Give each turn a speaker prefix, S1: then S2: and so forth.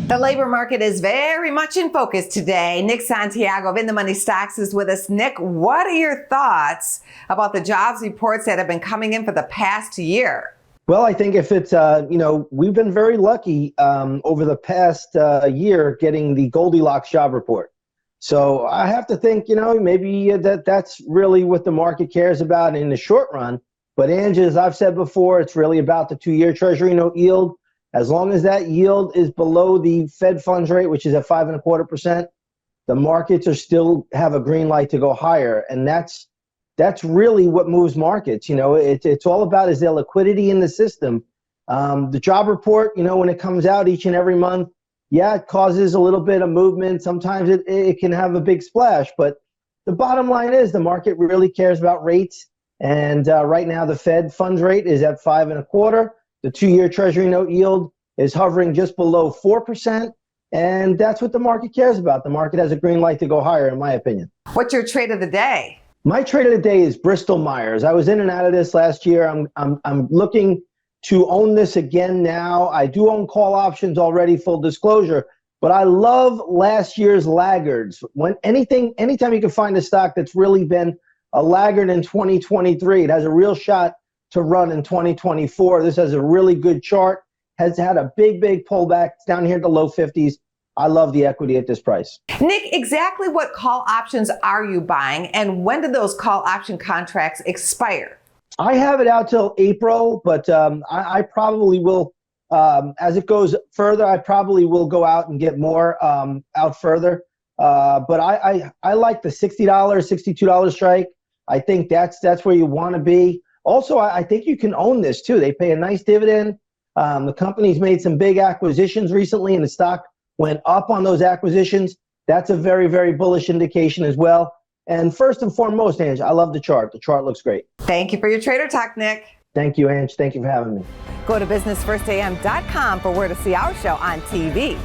S1: The labor market is very much in focus today. Nick Santiago of In the Money Stocks is with us. Nick, what are your thoughts about the jobs reports that have been coming in for the past year?
S2: Well, I think if it's, we've been very lucky over the past year getting the Goldilocks job report. So I have to think, maybe that's really what the market cares about in the short run. But Angie, as I've said before, it's really about the 2-year Treasury note yield. As long as that yield is below the Fed funds rate, which is at 5.25%, the markets are still have a green light to go higher. And that's really what moves markets. It's all about, is there liquidity in the system? The job report, when it comes out each and every month, yeah, it causes a little bit of movement. Sometimes it can have a big splash. But the bottom line is the market really cares about rates. And right now, the Fed funds rate is at 5.25%. The 2-year Treasury note yield is hovering just below 4%. And that's what the market cares about. The market has a green light to go higher, in my opinion.
S1: What's your trade of the day?
S2: My trade of the day is Bristol Myers. I was in and out of this last year. I'm looking to own this again now. I do own call options already, full disclosure. But I love last year's laggards. Anytime you can find a stock that's really been a laggard in 2023, it has a real shot to run in 2024. This has a really good chart, has had a big pullback down here at the low 50s. I love the equity at this price.
S1: Nick, exactly what call options are you buying, and when do those call option contracts expire?
S2: I have it out till April, but I probably will, as it goes further, I probably will go out and get more out further. But I like the $60, $62 strike. I think that's where you want to be. Also, I think you can own this too. They pay a nice dividend. The company's made some big acquisitions recently, and the stock went up on those acquisitions. That's a very bullish indication as well. And first and foremost, Ange, I love the chart. The chart looks great.
S1: Thank you for your Trader Talk, Nick.
S2: Thank you, Ange. Thank you for having me.
S1: Go to businessfirstam.com for where to see our show on TV.